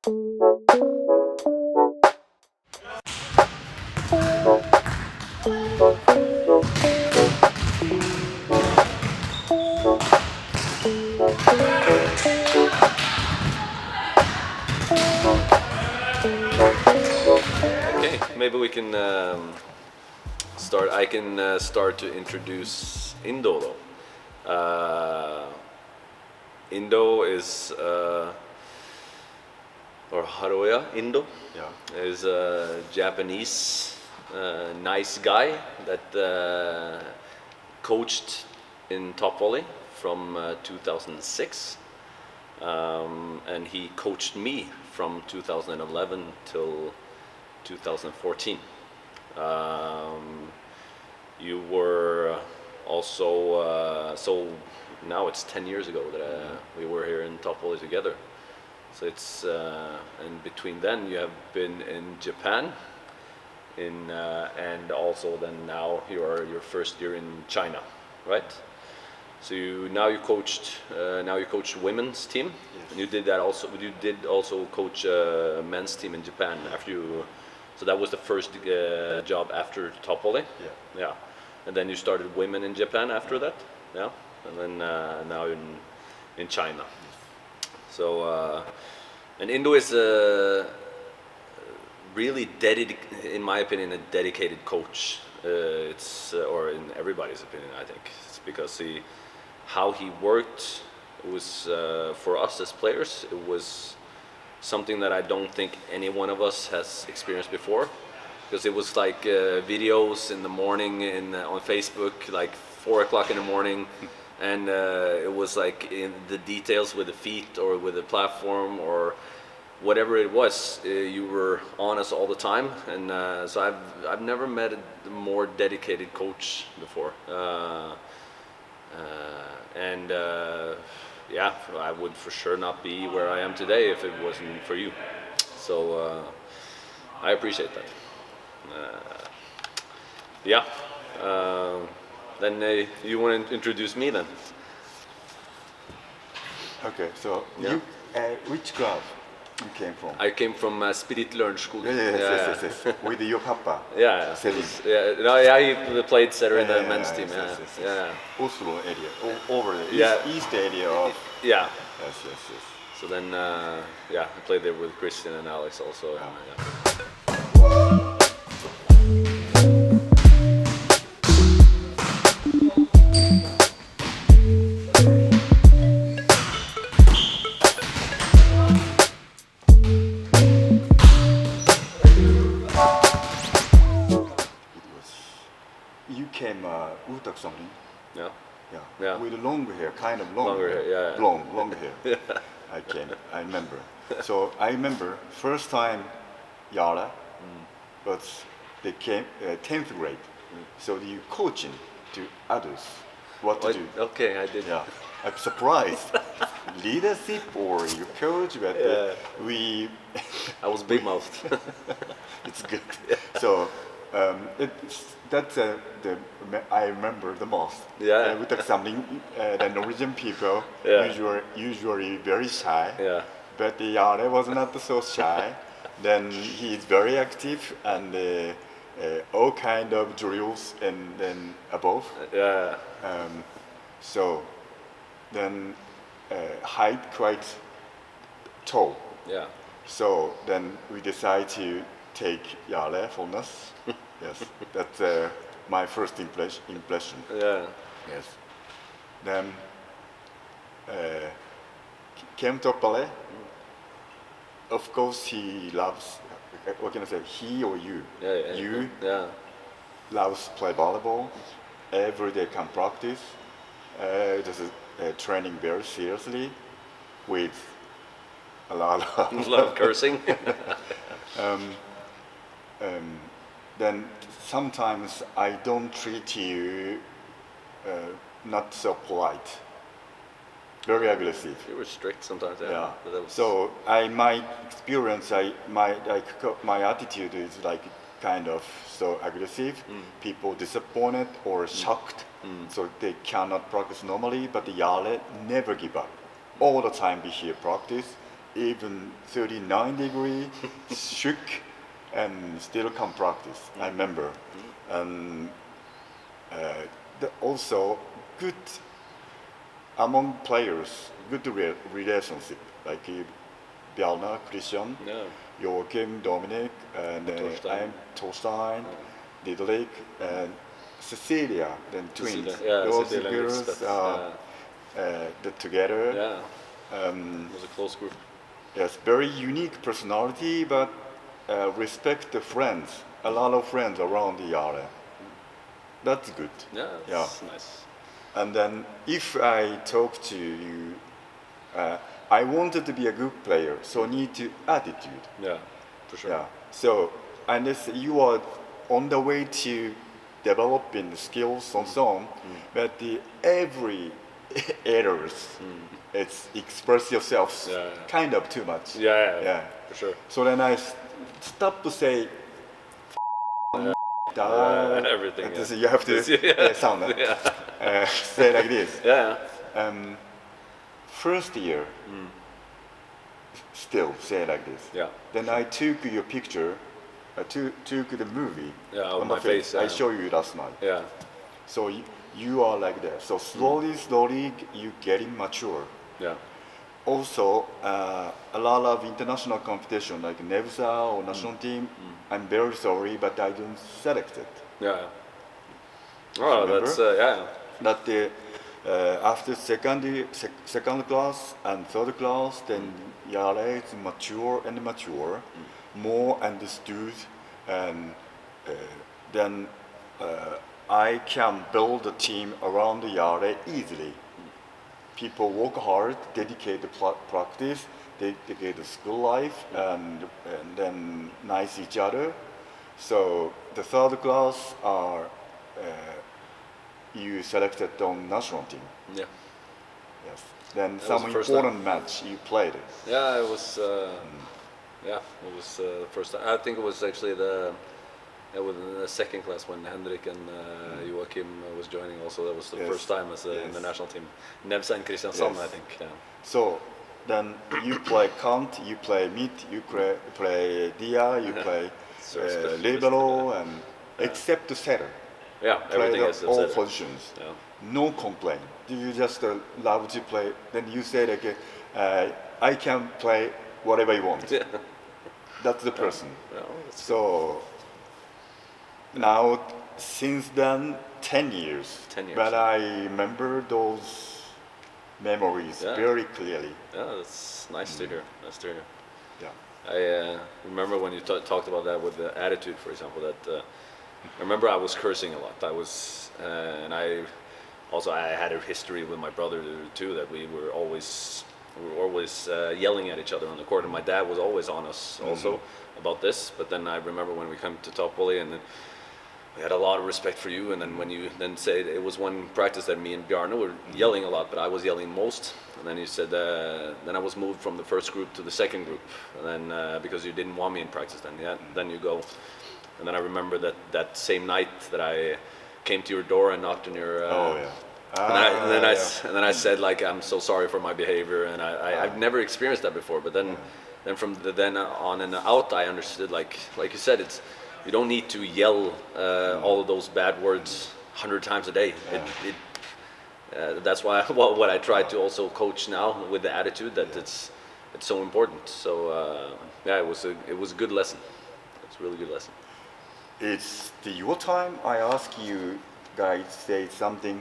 Okay, maybe we can start. I can start to introduce Indo though. Indo is or Haruya Indo is a Japanese nice guy that coached in ToppVolley from 2006, and he coached me from 2011 till 2014. You were also so now it's 10 years ago that we were here in ToppVolley together. So it's and between then you have been in Japan, and also then now you are your first year in China, right? So you coach women's team. Yes. And you did that also. You did also coach men's team in Japan after you. So that was the first job after ToppVolley. Yeah. Yeah. And then you started women in Japan after that. Yeah. And then now in China. So and Indo is a really in my opinion, a dedicated coach. It's or in everybody's opinion, I think, it's because how he worked was for us as players. It was something that I don't think any one of us has experienced before, because it was like videos in the morning on Facebook, like 4 o'clock in the morning, and it was like in the details with the feet or with the platform or whatever it was, you were on us all the time, and so I've never met a more dedicated coach before, and yeah, I would for sure not be where I am today if it wasn't for you. So I appreciate that. Yeah. Then you want to introduce me then? Okay, so Yeah. you, which club you came from? I came from Spirit Lørenskog. Yes. With your papa. Yeah. Selim. Yeah. No, yeah, he played center in the men's team. Yes. Yeah. Oslo area, over the Yeah. east area of. Yeah. Yes. So then, yeah, I played there with Christian and Alex also. And, You came utak something. yeah. Yeah. With long hair, kind of long. Longer hair, yeah. Long hair. I remember. So I remember first time Jarle, but they came 10th grade. So you coaching to others what to do. Okay, I did. Yeah, I'm surprised. Leadership or you coach, but we. I was big mouthed. It's good. So that's I remember the most. Yeah. We took something. The Norwegian people usually very shy. Yeah. But Jarle was not so shy. Then he is very active and all kind of drills and then above. Yeah. So then height quite tall. Yeah. So then we decide to take Jarle Fornes. Yes, that's my first impression. Yeah. Yes. Then came to ballet. Of course, he loves. What can I say? He or you? Yeah. You Yeah. loves play volleyball. Every day can practice. Just training very seriously, with a lot of Love cursing. Then sometimes I don't treat you not so polite, very aggressive. You were strict sometimes. Yeah. Yeah. But that was, So my experience, my attitude is like kind of so aggressive. People disappointed or shocked, so they cannot practice normally. But the Jarle never give up. All the time be here practice, even 39 degree, shook, and still come practice. I remember. And also good among players, good relationship, like Bjarne, Christian, Joachim, Dominic, and I'm Torstein, Didrik, and Cecilia, then twins. Those girls are together. Yeah. It was a close group. Yes, very unique personality, but respect the friends. A lot of friends around the Jarle. That's good. Yeah, that's nice. And then if I talk to you, I wanted to be a good player, so need to attitude. Yeah, for sure. Yeah. So, and you are on the way to developing the skills and so on, but every errors, it's express yourself kind of too much. Yeah, for sure. So then I stop to say and everything. You have to sound that. Say like this. Yeah. First year, still say like this. Yeah. Then I took your picture, took the movie on my face. I show you last night. Yeah. So you are like that. So slowly you getting mature. Yeah. Also, a lot of international competition like Nevza or national team. I'm very sorry, but I don't select it. Yeah. Oh, remember? That's That after second class and third class, then Jarle is mature and mature, more understood, and then I can build a team around Jarle easily. People work hard, dedicate the practice, dedicate the school life, and then nice each other. So the third class are you selected on national team. Yeah. Yes. Then that some important match you played it. Yeah, it was. Yeah, it was the first time. I think it was actually was in the second class when Henrik and Joachim was joining. Also, that was the first time as in the national team. Nevza and Kristiansand, I think. Yeah. So then you play Kant, you play mid, you play Dia, you play libero, and except the setter. Yeah, everything is all positions. Yeah. No complaint. You just love to play. Then you say like, I can play whatever you want. Yeah. That's the person. Yeah, so now, since then, 10 years. 10 years. But I remember those memories very clearly. Yeah, that's nice to hear. Nice to hear. Yeah. I remember when you talked about that with the attitude, for example, that I remember I was cursing a lot. I was, and I had a history with my brother too, that we were always yelling at each other on the court, and my dad was always on us also about this. But then I remember when we came to ToppVolley, and then we had a lot of respect for you, and then when you then said it was one practice that me and Bjarne were yelling a lot, but I was yelling most, and then you said then I was moved from the first group to the second group, and then because you didn't want me in practice, then you go. And then I remember that same night that I came to your door and knocked on your. And then I said like, I'm so sorry for my behavior, and I've never experienced that before. But then from then on and out, I understood like you said, you don't need to yell all of those bad words 100 times a day. That's why what I try to also coach now with the attitude that it's so important. So it was a good lesson. It's a really good lesson. It's your time. I ask you guys say something.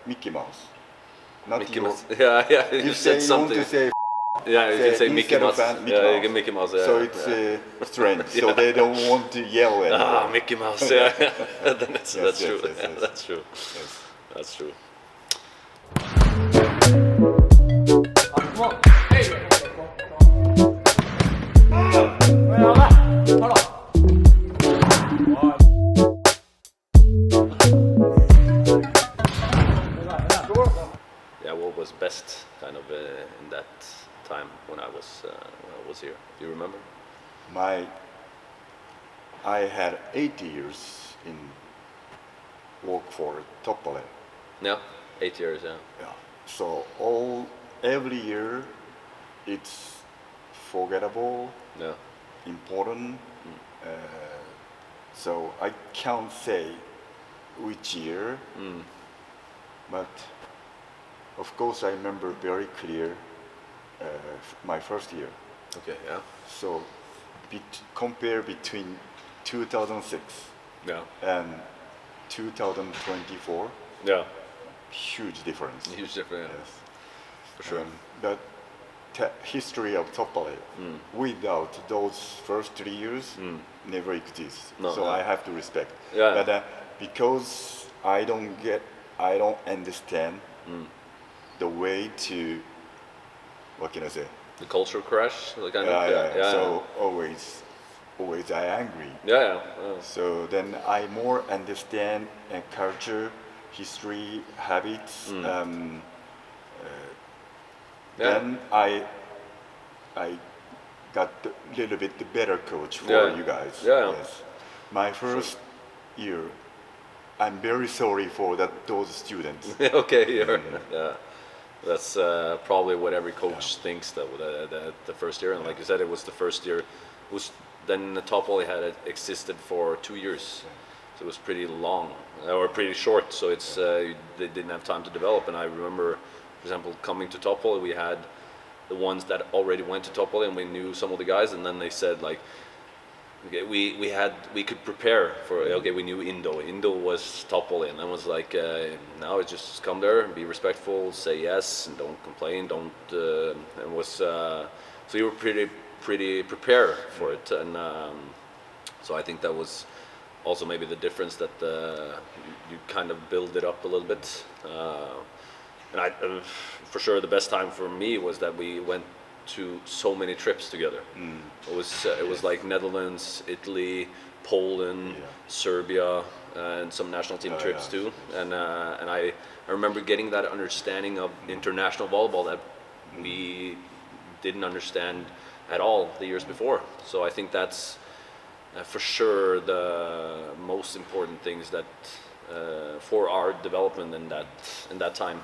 Mickey Mouse. Not Mickey your, Mouse. Yeah. You said something. Want to say yeah, you can say Mickey Mouse. Mickey Mouse. Yeah. So it's strange. So they don't want to yell anymore. Mickey Mouse. Yeah. That's true. Yes. That's true. Yes. That's true. What was best kind of in that time when I was here? Do you remember? I had 8 years in work for ToppVolley. Yeah, 8 years. Yeah. Yeah. So every year it's forgettable, Yeah. important. So I can't say which year, but of course I remember very clear my first year. Okay. Yeah. So compare between 2006 Yeah. and 2024, Yeah. huge difference. Huge difference. Yeah. Yes, For sure. The history of ToppVolley without those first 3 years never exists. No, So no. I have to respect. Yeah. But because I don't understand the way to, what can I say? The culture crash, the kind of. Yeah. So always I angry. Yeah. So then I more understand culture, history, habits. Then I got a little bit the better coach for Yeah. you guys. Yeah. Yes. My first year, I'm very sorry for those students. Okay. Yeah. That's probably what every coach thinks that the first year, and like you said, it was the first year. Then the ToppVolley had existed for 2 years, so it was pretty long or pretty short. So it's they didn't have time to develop. And I remember, for example, coming to ToppVolley, we had the ones that already went to ToppVolley, and we knew some of the guys. And then they said like, okay, we could prepare for. Okay, we knew Indo. Indo was ToppVolley, and then was like now it's just come there and be respectful, say yes, and don't complain. Don't. And was so you were pretty prepared for it, and so I think that was also maybe the difference that you kind of build it up a little bit. And for sure, the best time for me was that we went to so many trips together. It was like Netherlands, Italy, Poland, Serbia, and some national team trips too. And I remember getting that understanding of international volleyball that we didn't understand at all the years before. So I think that's for sure the most important things that for our development in that time.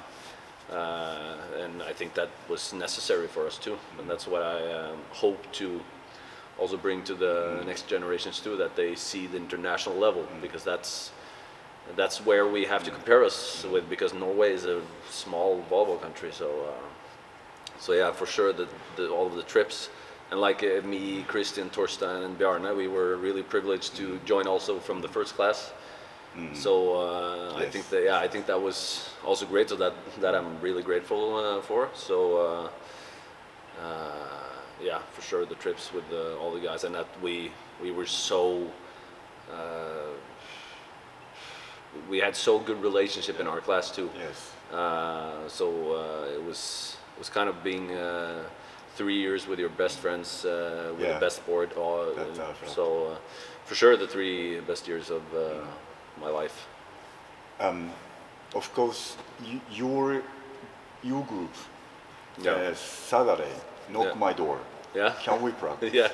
And I think that was necessary for us too, and that's what I hope to also bring to the next generations too, that they see the international level, because that's where we have to compare us with, because Norway is a small volleyball country. So yeah, for sure all of the trips, and like me, Christian, Torstein, and Bjarne, we were really privileged to join also from the first class. So I think that was also great. So that I'm really grateful for. So yeah, for sure the trips with all the guys, and that we were so we had so good relationship in our class too. Yes. So it was kind of being 3 years with your best friends with the best sport. So for sure the 3 best years of my life. Of course, your group, Yeah. Saturday, knock my door. Yeah. Can we practice? Yeah.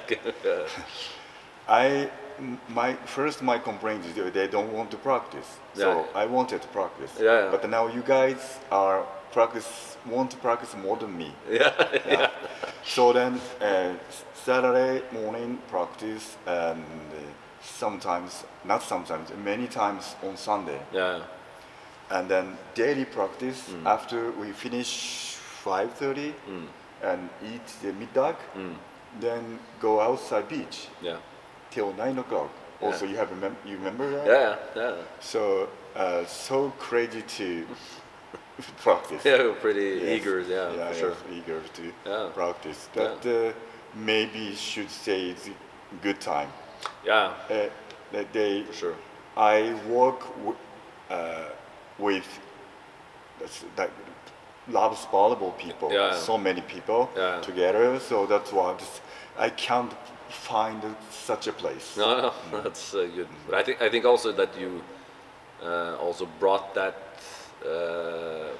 My complaint is they don't want to practice. So Yeah. I wanted to practice. Yeah. But now you guys want to practice more than me. Yeah. So then Saturday morning practice, and many times on Sunday. Yeah. And then daily practice after we finish 5:30 and eat the middag, then go outside beach Yeah. till 9 o'clock. Also, you remember that? Yeah. So crazy to practice. Yeah, we're pretty Yes. eager. Yeah, for sure. Eager to Yeah. practice. That maybe should say it's a good time. Yeah, That they. for sure. I work with loves volleyball people. Yeah. So many people together. So that's why I can't find such a place. No, that's good. But I think also that you also brought that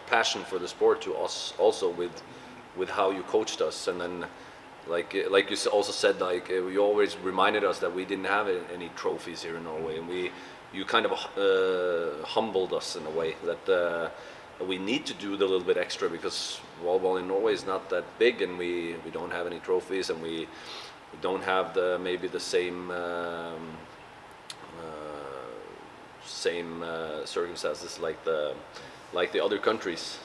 passion for the sport to us also with how you coached us, and then like you also said, like you always reminded us that we didn't have any trophies here in Norway, and you kind of humbled us in a way that we need to do a little bit extra because volleyball in Norway is not that big, and we don't have any trophies, and we don't have maybe the same circumstances like the other countries.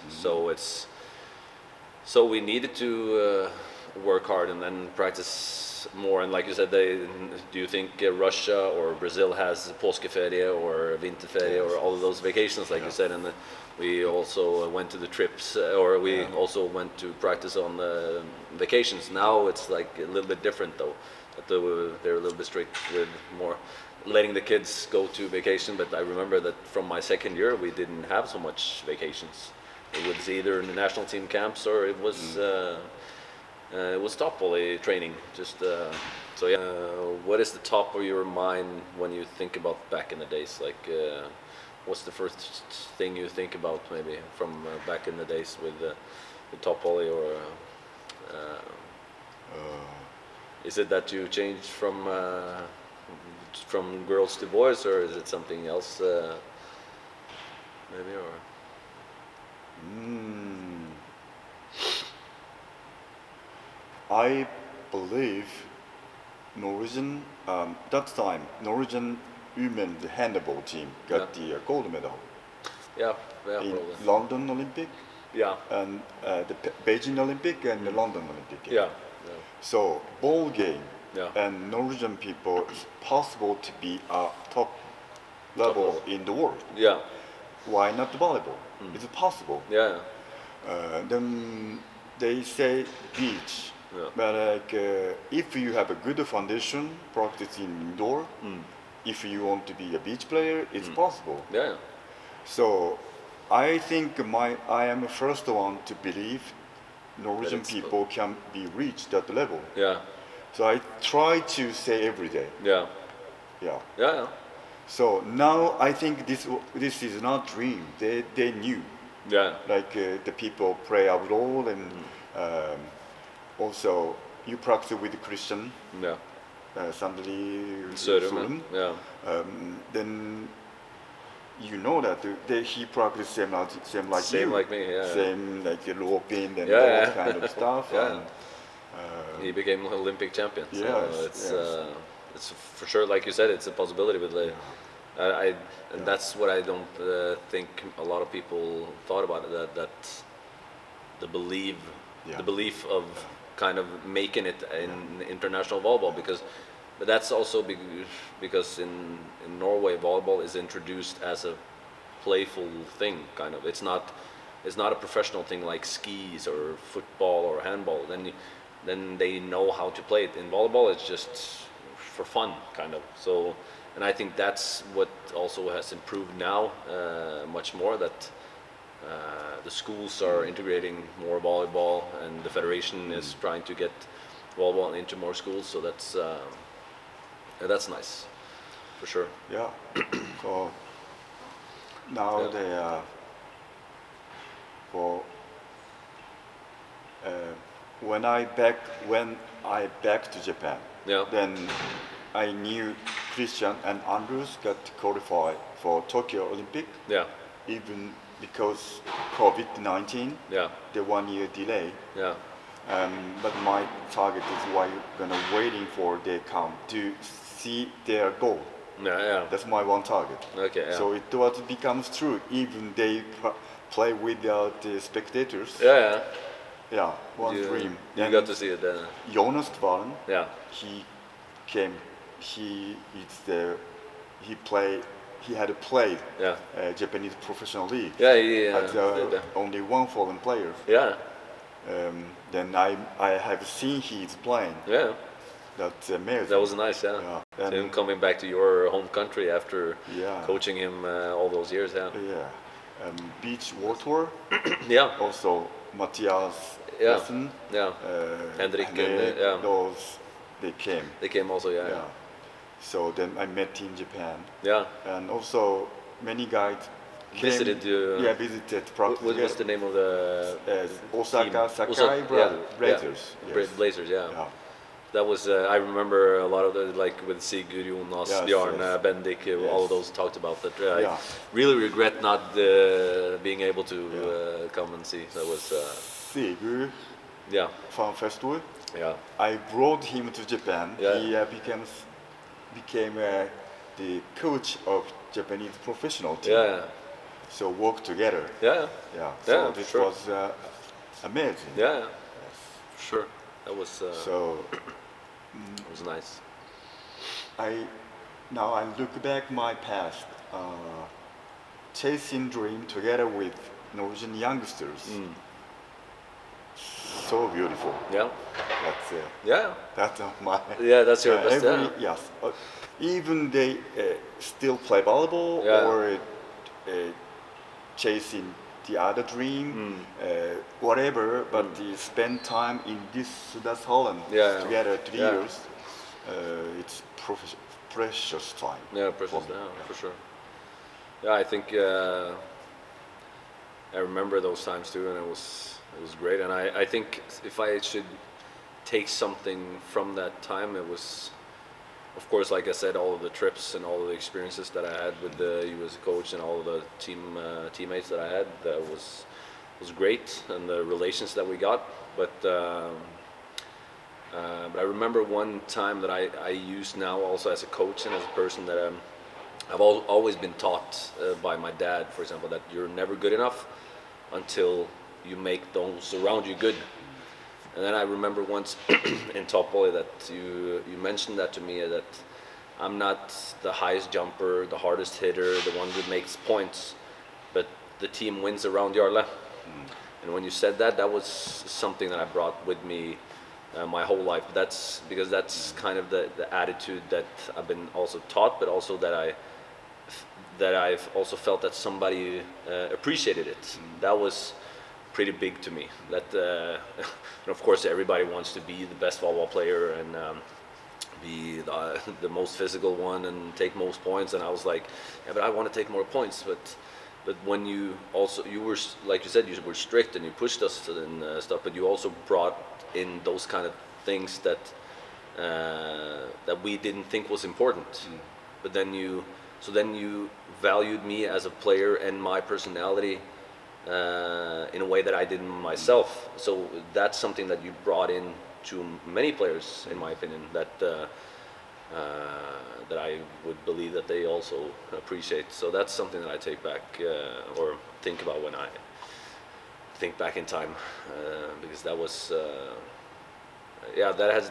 So we needed to work hard and then practice more. And like you said, do you think Russia or Brazil has påskeferie or vinterferie or all of those vacations, like you said? And we also went to the trips, or we also went to practice on the vacations. Now it's like a little bit different, though. That they're a little bit strict with more letting the kids go to vacation. But I remember that from my second year, we didn't have so much vacations. It was either in the national team camps or it was ToppVolley training. So yeah. What is the top of your mind when you think about back in the days? Like, what's the first thing you think about maybe from back in the days with ToppVolley, or is it that you changed from girls to boys, or is it something else maybe, or? I believe Norwegian, that time, Norwegian women's handball team got the gold medal Yeah, in probably. London Olympic, Yeah, the Beijing Olympic and the London Olympic. yeah, So ball game yeah, and Norwegian people, it's possible to be a top level in the world. yeah, Why not the volleyball? It's possible. yeah, Then they say beach, but like if you have a good foundation practicing indoor, if you want to be a beach player, it's possible. yeah, So I think I am the first one to believe Norwegian it's people can be reached that level. yeah, So I try to say every day. yeah, Yeah. yeah, So now I think this is not dream. They knew. yeah, Like the people pray abroad, and also you practice with Christian, yeah. Sandali Sørum, yeah, then you know that he practiced same like Same you, like me, yeah. same like roping and Yeah, all yeah. kind of stuff. Yeah. And, He became Olympic champion. So Yes, it's for sure, like you said, it's a possibility. But and that's what I don't think a lot of people thought about it. That the belief of kind of making it in international volleyball, but that's also because in Norway volleyball is introduced as a playful thing, kind of. It's not a professional thing like skis or football or handball. Then they know how to play it. In volleyball, it's just for fun, kind of. So, and I think that's what also has improved now much more, that the schools are integrating more volleyball, and the federation is trying to get volleyball into more schools. So that's nice, for sure. Yeah. So now they for when I back to Japan, then I knew Christian and Andrews got qualified for Tokyo Olympic. Yeah, Even because COVID-19, yeah, the 1 year delay. yeah, But my target is why gonna waiting for they come to see their goal. yeah. That's my one target. Okay, yeah. So it becomes true. Even they play without the spectators. Yeah, Yeah, one dream. You Then got to see it then. Jonas Kvalen, Yeah, he came. He had played yeah, Japanese professional league. yeah. He Had did that. only one foreign player. Yeah, Then I have seen he's playing. yeah. That's amazing. That was nice. Yeah. Yeah. So him coming back to your home country after Yeah. coaching him all those years. Yeah. Yeah. Beach World Tour. Yeah. Also Matthias Yeah. Essen, Yeah. Hendrik and, yeah. those they came. They came also. Yeah. Yeah. So then I met in Japan, Yeah. and also many guys came, Visited you. Yeah, visited. What was the name of the Osaka team? Sakai yeah, Blazers. Yeah. Yes. Blazers. Yeah. Yeah. That was I remember a lot of the like with Sigurd, Jonas, Yes, Bjarne, yes. Bendik, all of Yes. those talked about that. I Yeah. really regret not being able to come and see. That was Sigurd yeah, from festival. yeah, I brought him to Japan. Yeah. He became the coach of Japanese professional team. yeah, So work together. yeah, Yeah. So Yeah, this sure. was amazing. yeah, sure. That was So it was nice. now I look back my past, chasing dream together with Norwegian youngsters. So beautiful. Yeah, yeah, That's my. yeah. That's your best. Every, Yeah, yes. Even they still play volleyball Yeah. or chasing the other dream, whatever. But they spend time in this Sudas Holland Yeah. together 3 Yeah. years. It's precious time. yeah, precious. for me. Yeah, for sure. Yeah, I think I remember those times too, and it was great. And I think if I should take something from that time, it was, of course, like I said, all of the trips and all of the experiences that I had with you as a coach and all of the teammates that I had. That was great, and the relations that we got. But I remember one time that I use now also as a coach and as a person that I've always been taught by my dad, for example, that you're never good enough until you make those around you good. And then I remember once in ToppVolley that you mentioned that to me, that I'm not the highest jumper, the hardest hitter, the one that makes points, but the team wins around Jarle. And when you said that, that was something that I brought with me my whole life. That's because that's kind of the attitude that I've been also taught, but also that I've also felt that somebody appreciated it. That was pretty big to me. That and of course everybody wants to be the best volleyball player and be the most physical one and take most points. And I was like, yeah, but I want to take more points. But when you were, like you said, you were strict and you pushed us and stuff. But you also brought in those kind of things that we didn't think was important. But then you valued me as a player and my personality in a way that I didn't myself. So that's something that you brought in to many players, in my opinion, that I would believe that they also appreciate. So that's something that I take back or think about when I think back in time, because that was that has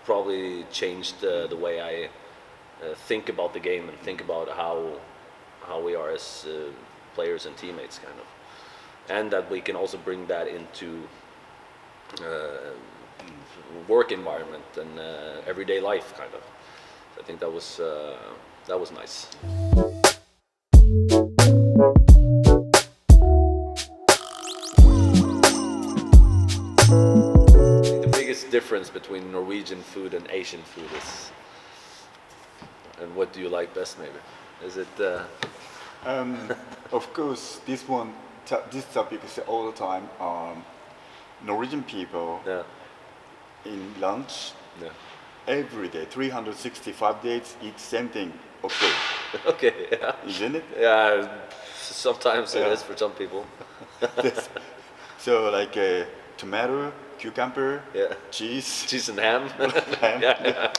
probably changed the way I think about the game and think about how we are as players and teammates, kind of, and that we can also bring that into work environment and everyday life, kind of. So I think that was nice. The biggest difference between Norwegian food and Asian food is, and what do you like best, maybe? Is it? Of course, this topic is all the time. Norwegian people Yeah. in lunch Yeah. every day, 365 days, eat same thing. Okay, Okay. Yeah. isn't it? Yeah. Sometimes it Yeah. is for some people. So like tomato, cucumber, Yeah. cheese, Cheese and ham. ham, Yeah.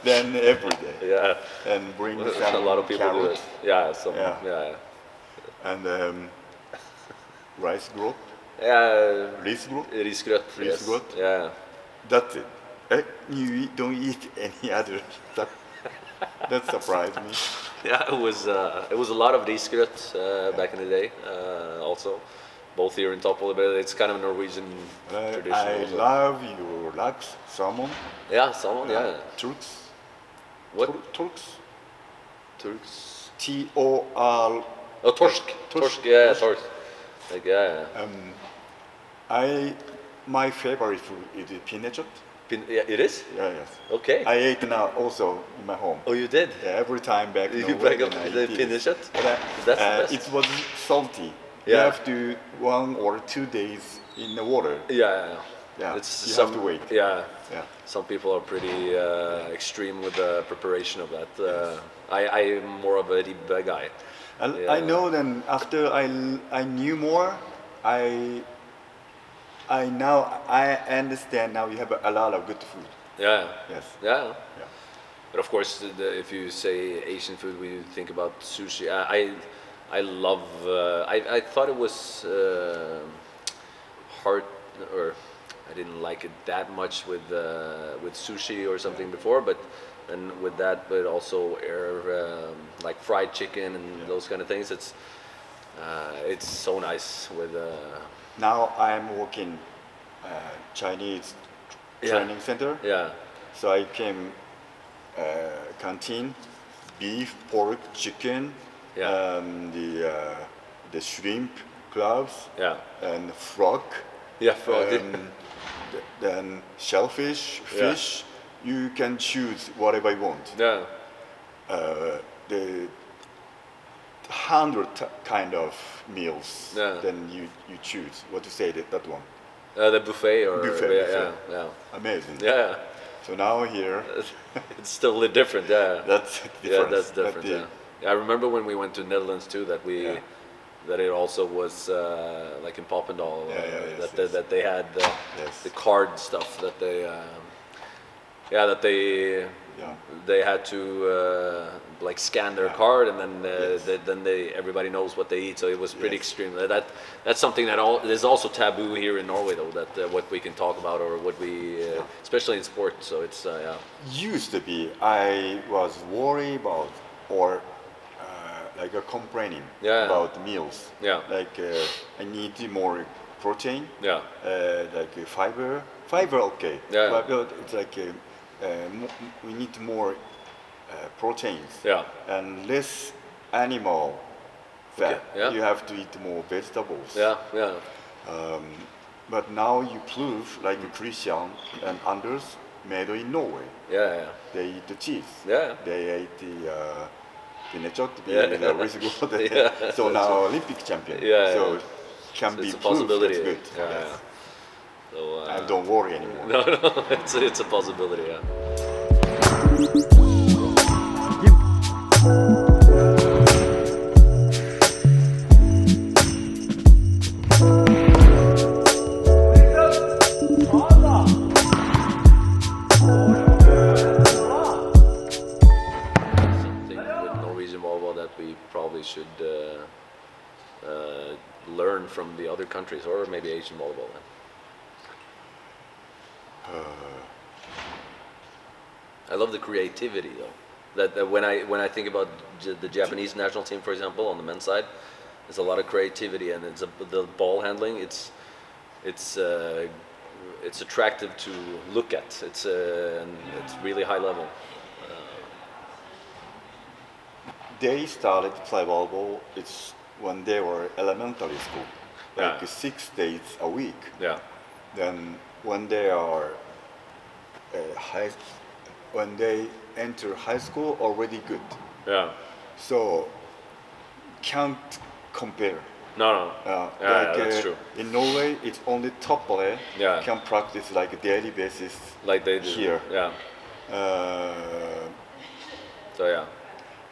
then every day, Yeah. and bring A some lot of people do carrot it. Yeah. Some. Yeah. Yeah. and rice growt, Yeah. risgrot. Risgrøt. Yes. Risgrøt. Yeah. That's it. You don't eat any other stuff. That surprised me. Yeah. It was a lot of risgrøt back in the day. Also, both here in ToppVolley, but it's kind of a Norwegian tradition. I also. love your laks, salmon, Yeah. Salmon. Yeah. Turks. What? Turks? Turks. T-O-R. Oh, torsk. Torsk. Yeah. Torsk. Like yeah. My favorite food is pinechat. Yeah. It is. Yeah, yes. Okay. I ate now also in my home. Oh, you did. Yeah, every time back. You Norway, back up then I the eat it. pinechat? But, That's the best. It was salty. You Yeah. have to 1 or 2 days in the water. Yeah. Yeah, It's you have to wait. Yeah, Yeah. some people are pretty extreme with the preparation of that. I'm more of a deep guy. And Yeah. I know then after I knew more, I I understand now you have a lot of good food. Yeah. Yes. Yeah. Yeah. But of course, if you say Asian food, we think about sushi. I love. I thought it was hard, or I didn't like it that much with sushi or something before. But then with that, but also like fried chicken and those kind of things. It's so nice with. Now I'm working Chinese training center. Yeah. So I came canteen, beef, pork, chicken, Yeah. the shrimp, crabs, Yeah. and frog. Yeah. Frog. Then shellfish, Yeah. fish. You can choose whatever you want. Yeah. The hundred kind of meals. Yeah. Then you choose what to say that one. The buffet or Buffet, yeah, buffet. yeah, Amazing. yeah. So now here, It's totally different. Yeah. that's Yeah, different. that's different. Yeah. I remember when we went to Netherlands too that Yeah. that it also was like in Popendal Yes, that yes. they had Yes. the card stuff that they Yeah. they had to like scan their Yeah. card and then Yes. everybody knows what they eat, so it was pretty Yes. extreme. That's something that is also taboo here in Norway though, that what we can talk about or what we especially in sport, so it's yeah. Used to be, I was worried about or like complaining Yeah. about meals. Yeah. Like I need more protein. Yeah. Like fiber. Fiber okay. Yeah. Fiber it's like we need more proteins. Yeah. And less animal fat. Okay, yeah. You have to eat more vegetables. Yeah, yeah. But now you prove, like Christian and Anders, made in Norway. Yeah, yeah. They eat the cheese. Yeah. They ate the pinechot, Yeah. Yeah, so that's now right. Olympic champion. Yeah, so yeah. can So be it's a proved. possibility. That's good. Yeah, Yes. yeah. So And don't worry anymore. no, no, it's a possibility. Yeah. Something with Norwegian volleyball that we probably should learn from the other countries, or maybe Asian volleyball. Then. I love the creativity though. That when I think about the Japanese national team, for example, on the men's side, there's a lot of creativity, and the ball handling. It's attractive to look at. And it's really high level. They started to play volleyball. It's when they were elementary school, like Yeah. 6 days a week. Yeah. Then when they are when they enter high school, already good. Yeah. So can't compare. No, no. Yeah, that's true. In Norway, it's only top player Yeah. can practice like a daily basis. Like they do. Here. Yeah. So yeah.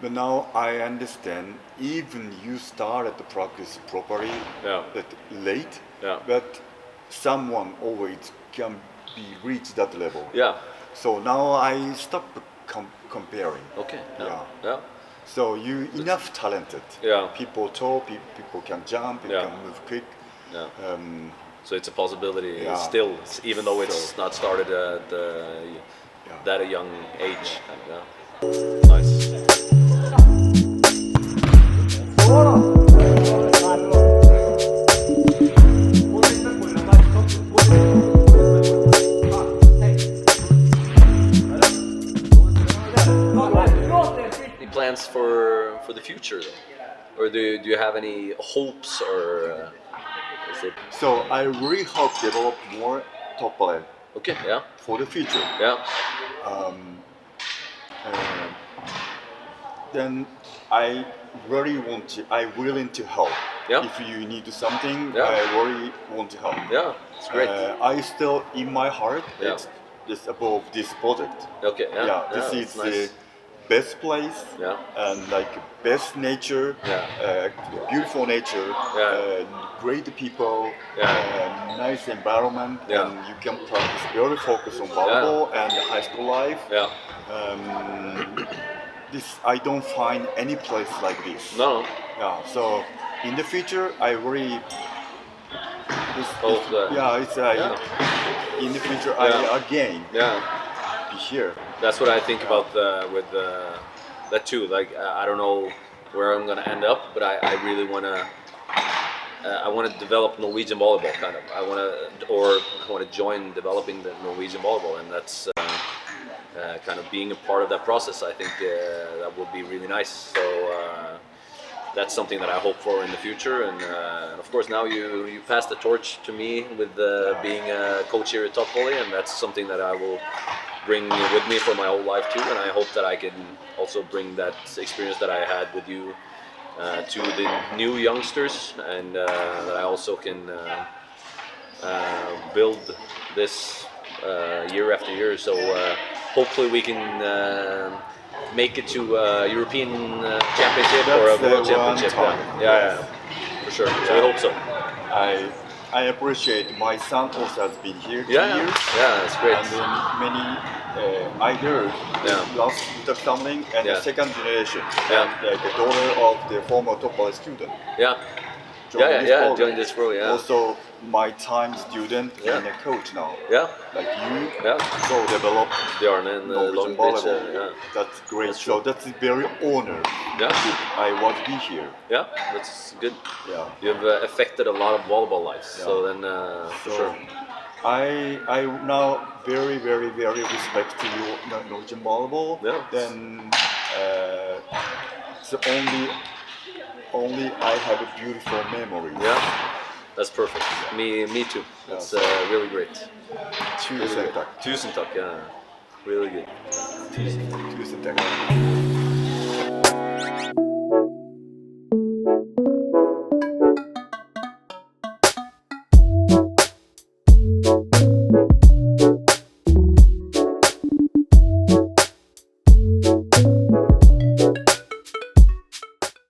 But now I understand. Even you started to practice properly, Yeah. but late. Yeah. But someone always can be reach that level. Yeah. So now I stop comparing. Okay. Yeah. Yeah. So you enough talented. Yeah. People tall, people can jump, people Yeah. can move quick. Yeah. Um, So it's a possibility Yeah. still, even though it's So- not started at Yeah. that a young age. Yeah. Nice. Any plans for the future, though? Or do you have any hopes, or is it so I really hope develop more top player okay? Yeah. for the future. Yeah. Then I really want to. I willing to help Yeah. If you need something, Yeah. I really want to help. Yeah, it's great. I still, in my heart, Yeah. it's above this project. Okay, yeah, This yeah, is it's nice. the best place Yeah. and like best nature, Yeah. beautiful nature, Yeah. great people, Yeah. nice environment, Yeah. and you can practice very focus on volleyball and high school life. Yeah. This I don't find any place like this. No. Yeah. So in the future, I really. Both, It's yeah. in the future Yeah. I again Yeah. be here. That's what I think about with that too. Like I don't know where I'm gonna end up, but I really wanna. I want to develop Norwegian volleyball, kind of. I want to join developing the Norwegian volleyball, and that's kind of being a part of that process. I think that would be really nice. So that's something that I hope for in the future. And of course, now you pass the torch to me with being a coach here at ToppVolley, and that's something that I will bring with me for my whole life too. And I hope that I can also bring that experience that I had with you to the new youngsters, and that I also can build this year after year. So hopefully we can make it to European Championship or a That's the World one Championship. time. Yeah, for sure. So we hope so. I appreciate my son also has been here 2 Yeah, years. yeah, that's great. And then many I heard last coming and the second generation, Yeah. and the daughter of the former ToppVolley student. Yeah. Joined this program. Join this pro, yeah. Also, my time student and a coach now. Yeah. Like you, Yeah. so develop Bjorn and Norwegian Long Beach, volleyball. That's great. So that's very honored. Yeah. I want to be here. Yeah, that's good. Yeah. You've affected a lot of volleyball lives, so then for sure. I now very respect to you Norwegian volleyball. Yeah. Then it's only I have a beautiful memory. Yeah, that's perfect. Me too. That's really great. Tusen tack. Tusen tack, yeah. Really good. Tusen tack.